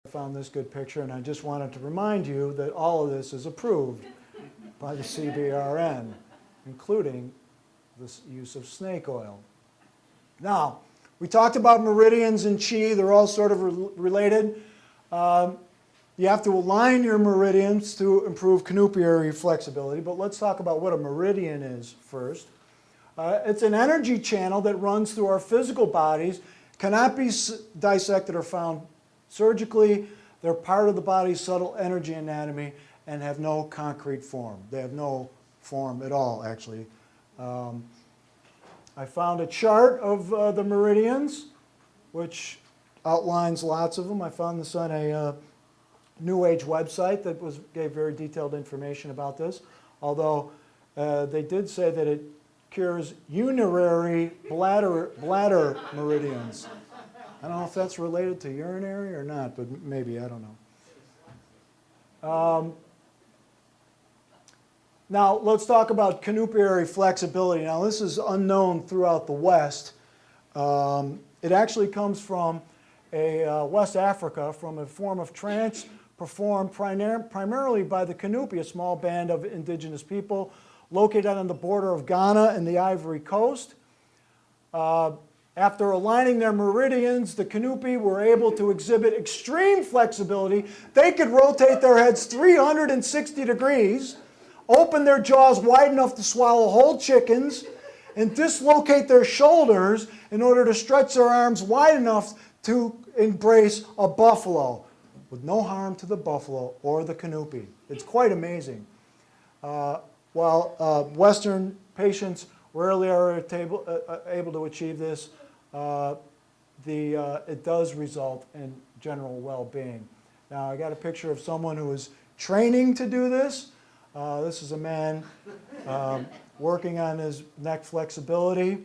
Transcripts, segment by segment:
I found this good picture, and I just wanted to remind you that all of this is approved by the CBRN, including the use of snake oil. Now, we talked about meridians and qi. They're all sort of related. You have to align your meridians to improve canupiary flexibility, but let's talk about what a meridian is first. It's an energy channel that runs through our physical bodies, cannot be dissected or found surgically. They're part of the body's subtle energy anatomy and have no concrete form. They have no form at all, actually. I found a chart of the meridians, which outlines lots of them. I found this on a New Age website that gave very detailed information about this, although they did say that it cures urinary bladder meridians. I don't know if that's related to urinary or not, but maybe, I don't know. Now, let's talk about canupiary flexibility. Now, this is unknown throughout the West. It actually comes from West Africa, from a form of trance performed primarily by the Kanupi, a small band of indigenous people located on the border of Ghana and the Ivory Coast. After aligning their meridians, the Kanupi were able to exhibit extreme flexibility. They could rotate their heads 360 degrees, open their jaws wide enough to swallow whole chickens, and dislocate their shoulders in order to stretch their arms wide enough to embrace a buffalo, with no harm to the buffalo or the Kanupi. It's quite amazing. While Western patients rarely are able to achieve this, it does result in general well-being. Now, I got a picture of someone who is training to do this. This is a man working on his neck flexibility.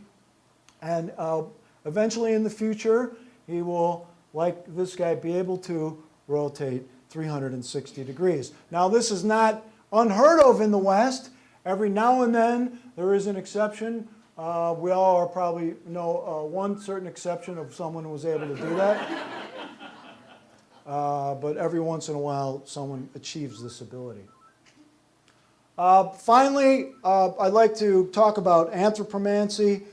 And eventually in the future, he will, like this guy, be able to rotate 360 degrees. Now, this is not unheard of in the West. Every now and then, there is an exception. We all probably know one certain exception of someone who was able to do that. But every once in a while, someone achieves this ability. Finally, I'd like to talk about anthropomancy.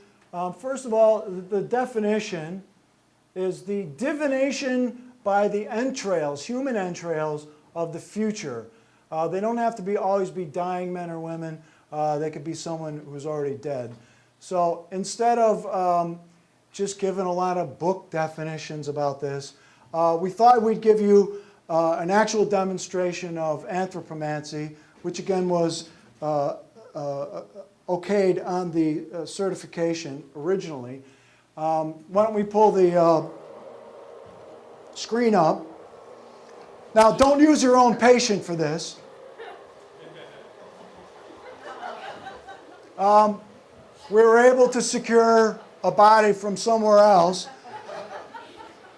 First of all, the definition is the divination by the entrails, human entrails, of the future. They don't have to always be dying men or women. They could be someone who's already dead. So instead of just giving a lot of book definitions about this, we thought we'd give you an actual demonstration of anthropomancy, which again was okayed on the certification originally. Why don't we pull the screen up. Now, don't use your own patient for this. We were able to secure a body from somewhere else.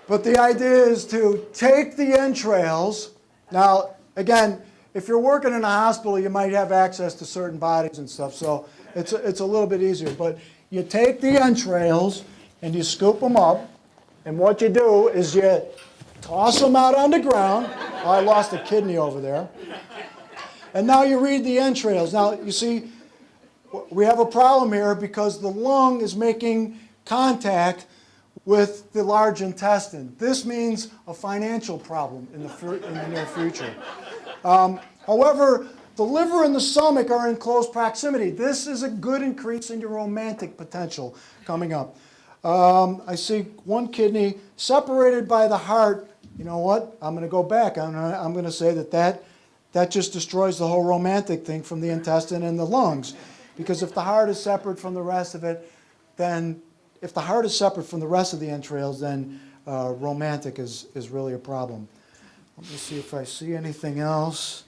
But the idea is to take the entrails. Now, again, if you're working in a hospital, you might have access to certain bodies and stuff, so it's a little bit easier. But you take the entrails and you scoop them up, and what you do is you toss them out on the ground. Oh, I lost a kidney over there. And now you read the entrails. Now, you see, we have a problem here because the lung is making contact with the large intestine. This means a financial problem in the near future. However, the liver and the stomach are in close proximity. This is a good increase in your romantic potential coming up. I see one kidney separated by the heart. You know what? I'm going to go back. I'm going to say that just destroys the whole romantic thing from the intestine and the lungs. Because if the heart is separate from the rest of it, then if the heart is separate from the rest of the entrails, then romantic is really a problem. Let me see if I see anything else.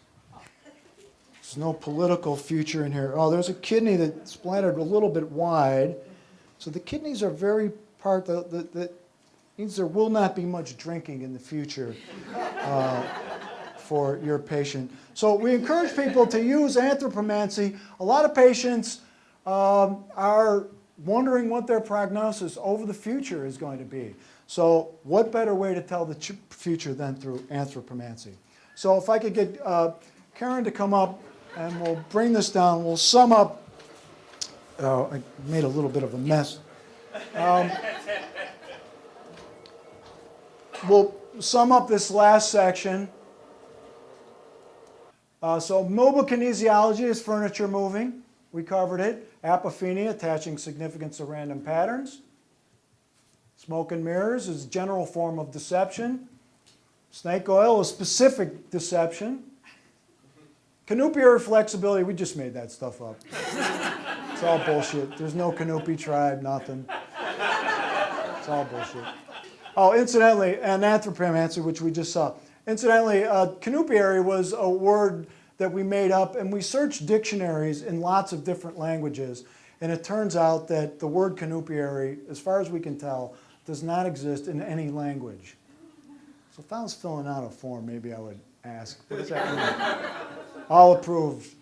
There's no political future in here. Oh, there's a kidney that's splattered a little bit wide. So the kidneys are very part that means there will not be much drinking in the future for your patient. So we encourage people to use anthropomancy. A lot of patients are wondering what their prognosis over the future is going to be. So what better way to tell the future than through anthropomancy? So if I could get Karen to come up and we'll bring this down. We'll sum up. Oh, I made a little bit of a mess. We'll sum up this last section. So mobile kinesiology is furniture moving. We covered it. Apophenia, attaching significance to random patterns. Smoke and mirrors is a general form of deception. Snake oil is specific deception. Canupiary flexibility, we just made that stuff up. It's all bullshit. There's no Canupi tribe, nothing. It's all bullshit. Oh, incidentally, and anthropomancy, which we just saw. Incidentally, canupiary was a word that we made up, and we searched dictionaries in lots of different languages, and it turns out that the word canupiary, as far as we can tell, does not exist in any language. So if I was filling out a form, maybe I would ask, what does that mean? All approved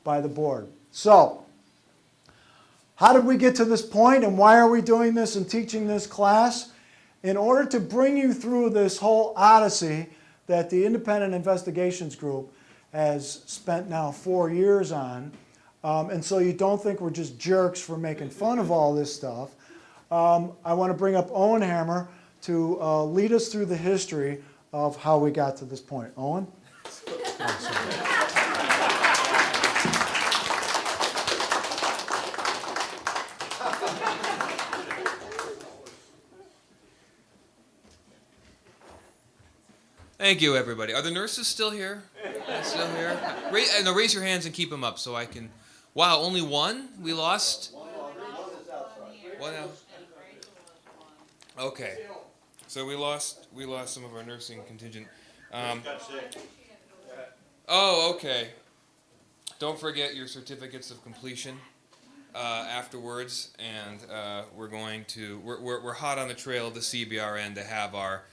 by the board. So, how did we get to this point, and why are we doing this and teaching this class? In order to bring you through this whole odyssey that the Independent Investigations Group has spent now 4 years on, and so you don't think we're just jerks for making fun of all this stuff, I want to bring up Owen Hammer to lead us through the history of how we got to this point. Owen? Thank you, everybody. Are the nurses still here? Still here? Raise your hands and keep them up so I can... Wow, only one? We lost? One out. Okay. So we lost some of our nursing contingent. Oh, okay. Don't forget your certificates of completion afterwards, and we're hot on the trail of the CBRN to have our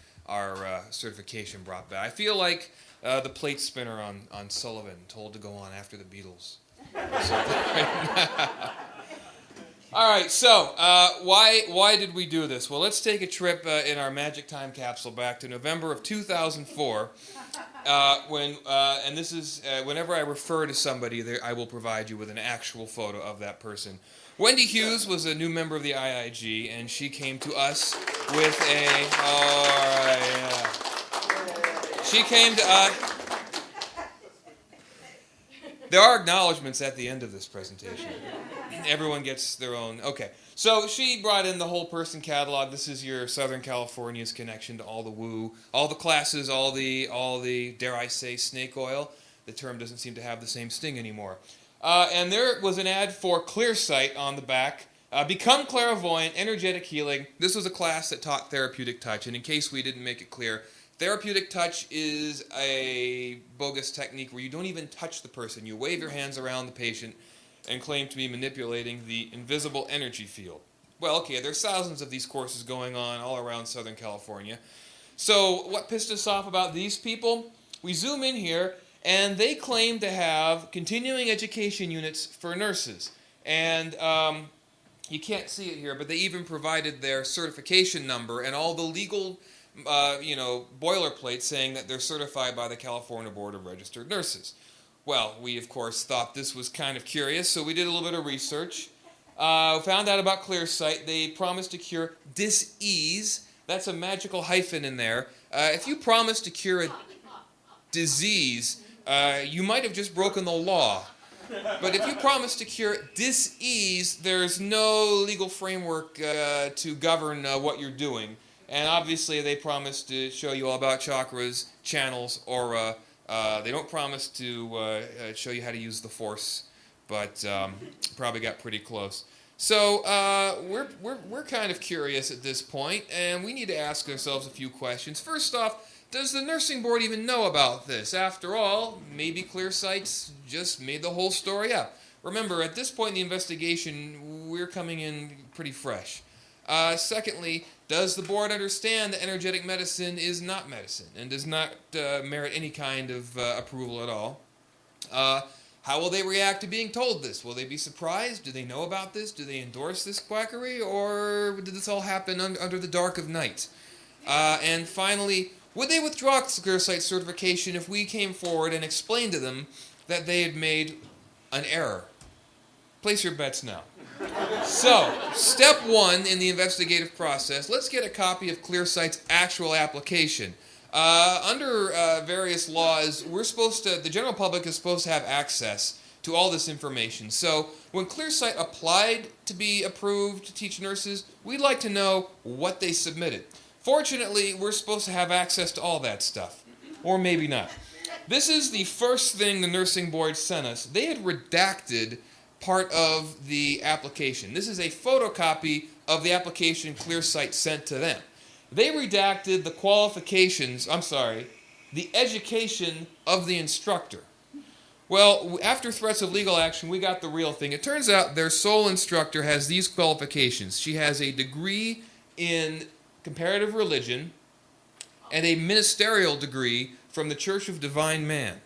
certification brought back. I feel like the plate spinner on Sullivan, told to go on after the Beatles. All right, so why did we do this? Well, let's take a trip in our magic time capsule back to November of 2004. And this is whenever I refer to somebody, I will provide you with an actual photo of that person. Wendy Hughes was a new member of the IIG, and she came to us with She came to us. There are acknowledgments at the end of this presentation. Everyone gets their own. Okay, so she brought in the whole person catalog. This is your Southern California's connection to all the woo, all the classes, all the dare I say snake oil. The term doesn't seem to have the same sting anymore. And there was an ad for Clearsight on the back. Become clairvoyant, energetic healing. This was a class that taught therapeutic touch. And in case we didn't make it clear, therapeutic touch is a bogus technique where you don't even touch the person. You wave your hands around the patient and claim to be manipulating the invisible energy field. Well, okay, there's thousands of these courses going on all around Southern California. So what pissed us off about these people? We zoom in here, and they claim to have continuing education units for nurses. And you can't see it here, but they even provided their certification number and all the legal boilerplate saying that they're certified by the California Board of Registered Nurses. Well, we, of course, thought this was kind of curious, so we did a little bit of research. Found out about Clearsight. They promised to cure dis-ease. That's a magical hyphen in there. If you promise to cure a disease, you might have just broken the law. But if you promise to cure dis-ease, there's no legal framework to govern what you're doing. And obviously, they promise to show you all about chakras, channels, aura. They don't promise to show you how to use the force, but probably got pretty close. So we're kind of curious at this point, and we need to ask ourselves a few questions. First off, does the nursing board even know about this? After all, maybe Clearsight's just made the whole story up. Remember, at this point in the investigation, we're coming in pretty fresh. Secondly, does the board understand that energetic medicine is not medicine and does not merit any kind of approval at all? How will they react to being told this? Will they be surprised? Do they know about this? Do they endorse this quackery? Or did this all happen under the dark of night? And finally, would they withdraw Clearsight certification if we came forward and explained to them that they had made an error? Place your bets now. So, step one in the investigative process, let's get a copy of Clearsight's actual application. Under various laws, the general public is supposed to have access to all this information. So, when Clearsight applied to be approved to teach nurses, we'd like to know what they submitted. Fortunately, we're supposed to have access to all that stuff. Or maybe not. This is the first thing the nursing board sent us. They had redacted part of the application. This is a photocopy of the application Clearsight sent to them. They redacted the the education of the instructor. Well, after threats of legal action, we got the real thing. It turns out their sole instructor has these qualifications. She has a degree in comparative religion and a ministerial degree from the Church of Divine Man.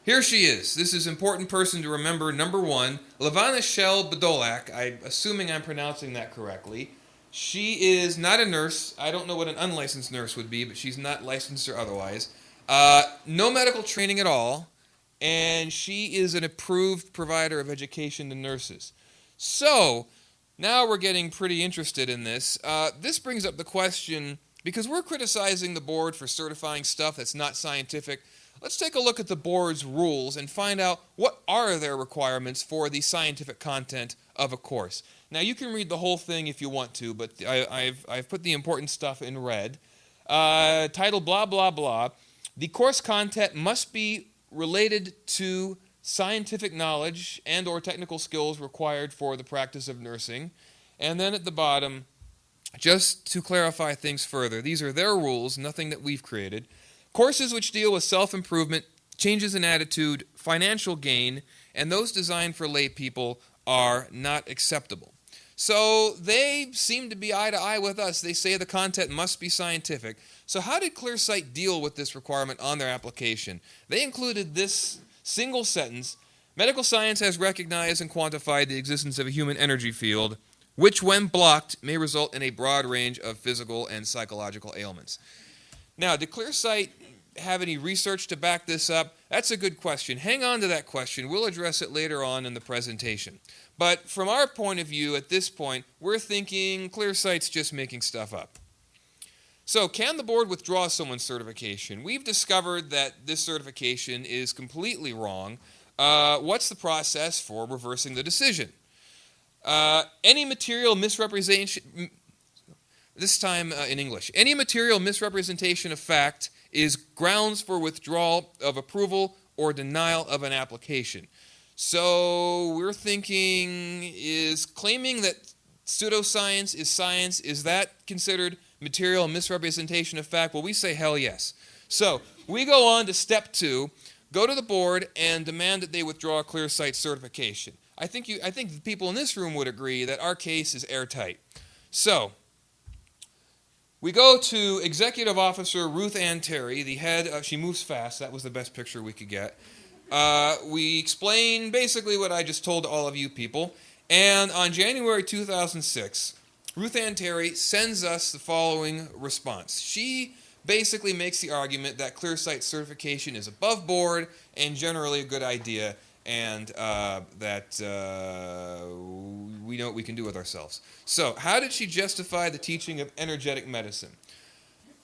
Here she is. This is an important person to remember. Number one, Levana Shell Badolak. I'm assuming I'm pronouncing that correctly. She is not a nurse. I don't know what an unlicensed nurse would be, but she's not licensed or otherwise. No medical training at all. And she is an approved provider of education to nurses. So, now we're getting pretty interested in this. This brings up the question, because we're criticizing the board for certifying stuff that's not scientific, let's take a look at the board's rules and find out what are their requirements for the scientific content of a course. Now, you can read the whole thing if you want to, but I've put the important stuff in red. Title blah, blah, blah. The course content must be related to scientific knowledge and or technical skills required for the practice of nursing. And then at the bottom, just to clarify things further, these are their rules, nothing that we've created. Courses which deal with self-improvement, changes in attitude, financial gain, and those designed for lay people are not acceptable. So they seem to be eye to eye with us. They say the content must be scientific. So how did Clearsight deal with this requirement on their application? They included this single sentence: medical science has recognized and quantified the existence of a human energy field, which when blocked may result in a broad range of physical and psychological ailments. Now, did Clearsight have any research to back this up? That's a good question. Hang on to that question. We'll address it later on in the presentation. But from our point of view at this point, we're thinking Clearsight's just making stuff up. So, can the board withdraw someone's certification? We've discovered that this certification is completely wrong. What's the process for reversing the decision? Any material misrepresentation... This time in English. Any material misrepresentation of fact is grounds for withdrawal of approval or denial of an application. So we're thinking, is claiming that pseudoscience is science, is that considered material misrepresentation of fact? Well, we say hell yes. So we go on to step 2, go to the board and demand that they withdraw Clearsight certification. I think the people in this room would agree that our case is airtight. So we go to Executive Officer Ruth Ann Terry, the head of, she moves fast, that was the best picture we could get. We explain basically what I just told all of you people, and on January 2006, Ruth Ann Terry sends us the following response. She basically makes the argument that Clearsight certification is above board and generally a good idea, and that we know what we can do with ourselves. So, how did she justify the teaching of energetic medicine?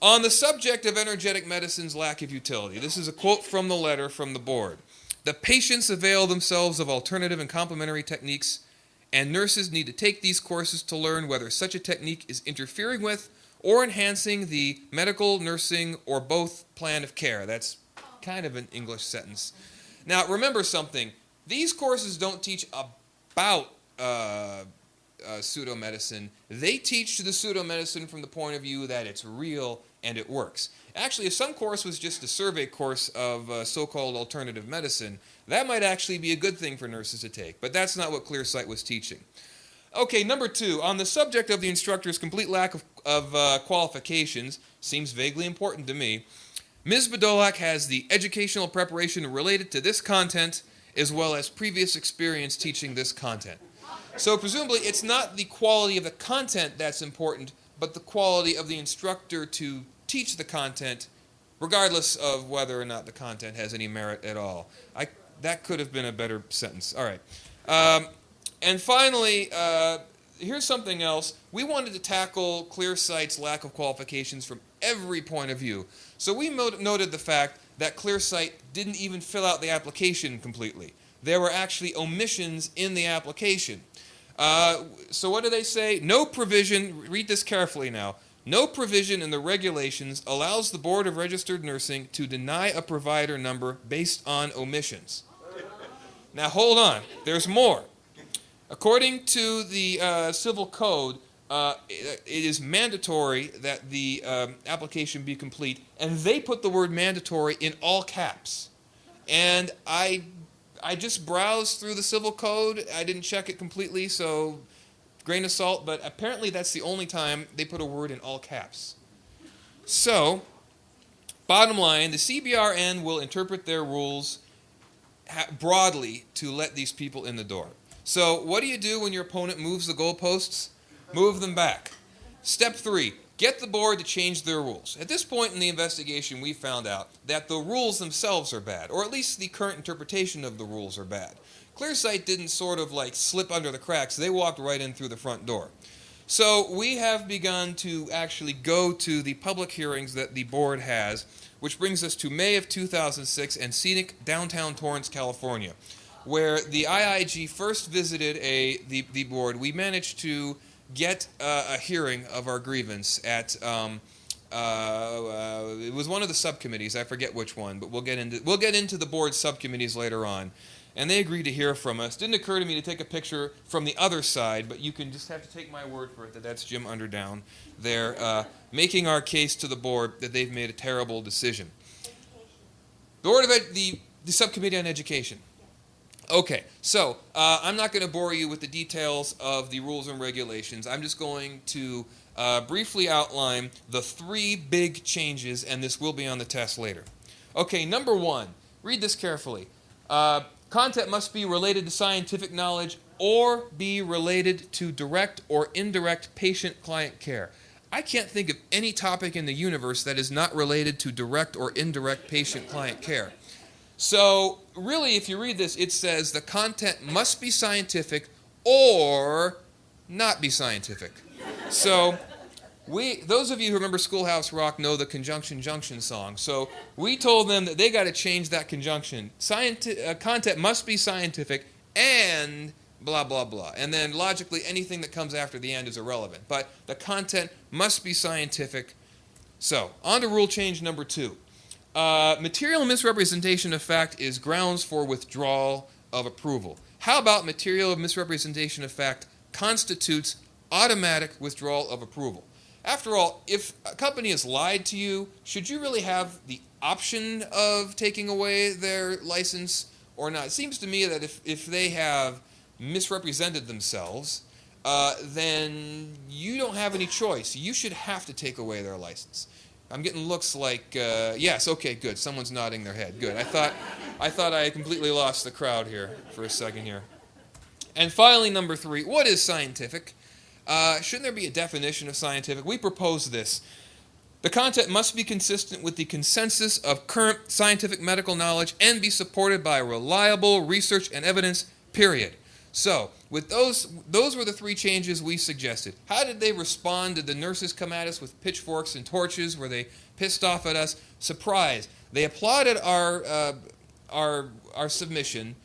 On the subject of energetic medicine's lack of utility, this is a quote from the letter from the board. The patients avail themselves of alternative and complementary techniques, and nurses need to take these courses to learn whether such a technique is interfering with or enhancing the medical, nursing, or both plan of care. That's kind of an English sentence. Now, remember something. These courses don't teach about pseudomedicine. They teach the pseudomedicine from the point of view that it's real and it works. Actually, if some course was just a survey course of so-called alternative medicine, that might actually be a good thing for nurses to take. But that's not what Clearsight was teaching. Okay, number 2. On the subject of the instructor's complete lack of qualifications, seems vaguely important to me, Ms. Badolak has the educational preparation related to this content as well as previous experience teaching this content. So presumably it's not the quality of the content that's important, but the quality of the instructor to teach the content, regardless of whether or not the content has any merit at all. That could have been a better sentence. All right. And finally, here's something else. We wanted to tackle ClearSight's lack of qualifications from every point of view. So we noted the fact that ClearSight didn't even fill out the application completely. There were actually omissions in the application. So what do they say? No provision, read this carefully now, no provision in the regulations allows the Board of Registered Nursing to deny a provider number based on omissions. Now hold on, there's more. According to the Civil Code, it is mandatory that the application be complete, and they put the word mandatory in all caps. And I just browsed through the Civil Code. I didn't check it completely, so grain of salt, but apparently that's the only time they put a word in all caps. So, bottom line, the CBRN will interpret their rules broadly to let these people in the door. So what do you do when your opponent moves the goalposts? Move them back. Step 3, get the board to change their rules. At this point in the investigation, we found out that the rules themselves are bad, or at least the current interpretation of the rules are bad. ClearSight didn't sort of like slip under the cracks. They walked right in through the front door. So we have begun to actually go to the public hearings that the board has, which brings us to May of 2006 and scenic downtown Torrance, California, where the IIG first visited the board. We managed to get a hearing of our grievance at it was one of the subcommittees. I forget which one, but we'll get into the board subcommittees later on. And they agreed to hear from us. Didn't occur to me to take a picture from the other side, but you can just have to take my word for it that that's Jim Underdown. They're making our case to the board that they've made a terrible decision. The subcommittee on education. Okay, so I'm not going to bore you with the details of the rules and regulations. I'm just going to briefly outline the 3 big changes, and this will be on the test later. Okay, number 1, read this carefully. Content must be related to scientific knowledge or be related to direct or indirect patient-client care. I can't think of any topic in the universe that is not related to direct or indirect patient-client care. So, really, if you read this, it says the content must be scientific or not be scientific. So, those of you who remember Schoolhouse Rock know the Conjunction Junction song. So, we told them that they got to change that conjunction. Content must be scientific and blah, blah, blah. And then, logically, anything that comes after the end is irrelevant. But the content must be scientific. So, on to rule change number 2. Material misrepresentation of fact is grounds for withdrawal of approval. How about material misrepresentation of fact constitutes automatic withdrawal of approval? After all, if a company has lied to you, should you really have the option of taking away their license or not? It seems to me that if they have misrepresented themselves, then you don't have any choice. You should have to take away their license. I'm getting looks like, yes, okay, good. Someone's nodding their head. Good. I thought I had completely lost the crowd here for a second here. And finally, number 3, what is scientific? Shouldn't there be a definition of scientific? We propose this. The content must be consistent with the consensus of current scientific medical knowledge and be supported by reliable research and evidence, period. So, with those were the 3 changes we suggested. How did they respond? Did the nurses come at us with pitchforks and torches? Were they pissed off at us? Surprise. They applauded our submission.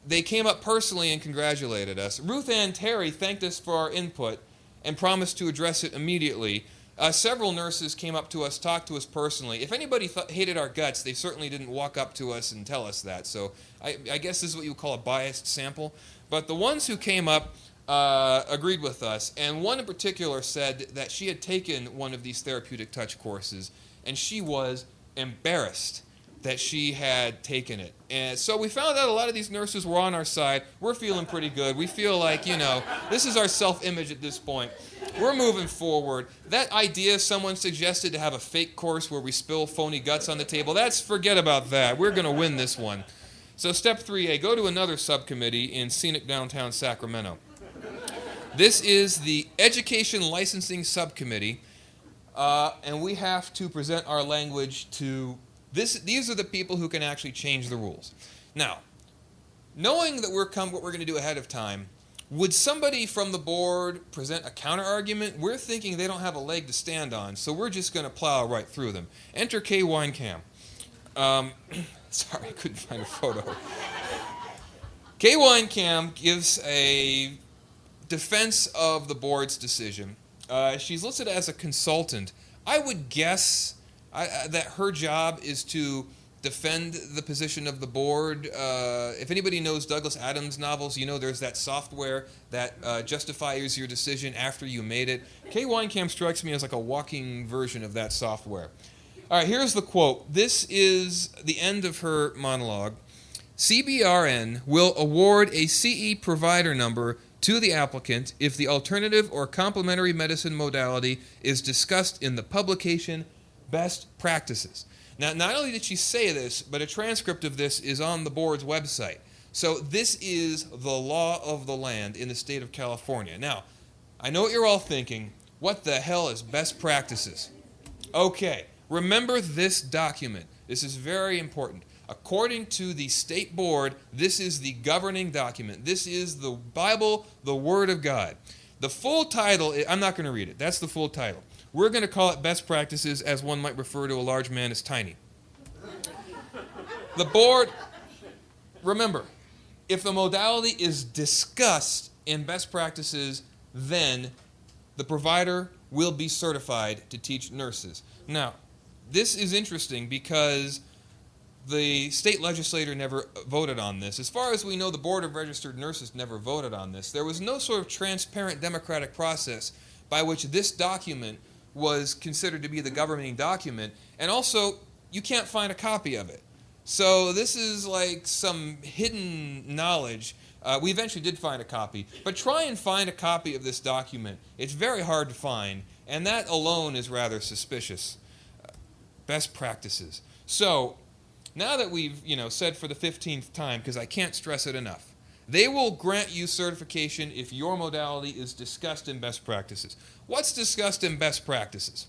They came up personally and congratulated us. Ruth Ann Terry thanked us for our input and promised to address it immediately. Several nurses came up to us, talked to us personally. If anybody hated our guts, they certainly didn't walk up to us and tell us that. So I guess this is what you would call a biased sample. But the ones who came up agreed with us, and one in particular said that she had taken one of these therapeutic touch courses, and she was embarrassed that she had taken it. And so we found out a lot of these nurses were on our side. We're feeling pretty good. We feel like, this is our self-image at this point. We're moving forward. That idea someone suggested to have a fake course where we spill phony guts on the table, forget about that. We're going to win this one. So step 3A, go to another subcommittee in scenic downtown Sacramento. This is the Education Licensing Subcommittee, and we have to present our language to this. These are the people who can actually change the rules. Now, knowing that what we're going to do ahead of time, would somebody from the board present a counter-argument? We're thinking they don't have a leg to stand on, so we're just going to plow right through them. Enter Kay Winecam. Sorry, I couldn't find a photo. Kay Winecam gives a defense of the board's decision. She's listed as a consultant. I would guess that her job is to defend the position of the board. If anybody knows Douglas Adams novels, you know there's that software that justifies your decision after you made it. Kay Winecam strikes me as like a walking version of that software. All right, here's the quote. This is the end of her monologue. CBRN will award a CE provider number to the applicant if the alternative or complementary medicine modality is discussed in the publication Best Practices. Now, not only did she say this, but a transcript of this is on the board's website. So this is the law of the land in the state of California. Now, I know what you're all thinking. What the hell is best practices? Okay, remember this document. This is very important. According to the state board, this is the governing document. This is the Bible, the Word of God. The full title, I'm not going to read it. That's the full title. We're going to call it Best Practices, as one might refer to a large man as tiny. The board, remember, if the modality is discussed in Best Practices, then the provider will be certified to teach nurses. Now, this is interesting because the state legislature never voted on this. As far as we know, the Board of Registered Nurses never voted on this. There was no sort of transparent democratic process by which this document was considered to be the governing document, and also you can't find a copy of it. So this is like some hidden knowledge. We eventually did find a copy, but try and find a copy of this document. It's very hard to find, and that alone is rather suspicious. Best practices. So now that we've said for the 15th time, because I can't stress it enough, they will grant you certification if your modality is discussed in best practices. What's discussed in best practices?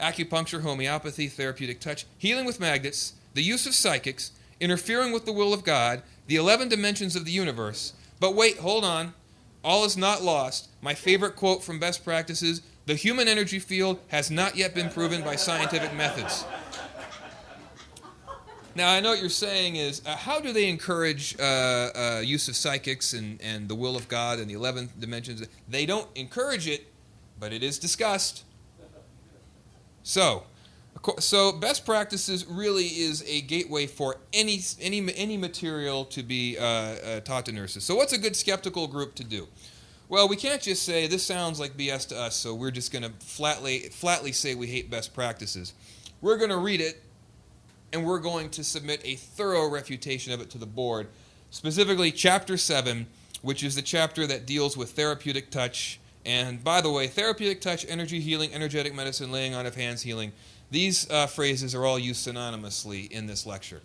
Acupuncture, homeopathy, therapeutic touch, healing with magnets, the use of psychics, interfering with the will of God, the 11 dimensions of the universe. But wait, hold on. All is not lost. My favorite quote from best practices, the human energy field has not yet been proven by scientific methods. Now, I know what you're saying is, how do they encourage use of psychics and the will of God and the 11 dimensions? They don't encourage it, but it is discussed. So best practices really is a gateway for any material to be taught to nurses. So what's a good skeptical group to do? Well, we can't just say, this sounds like BS to us, so we're just going to flatly say we hate best practices. We're going to read it, and we're going to submit a thorough refutation of it to the board, specifically Chapter 7, which is the chapter that deals with therapeutic touch. And by the way, therapeutic touch, energy healing, energetic medicine, laying on of hands healing, these phrases are all used synonymously in this lecture.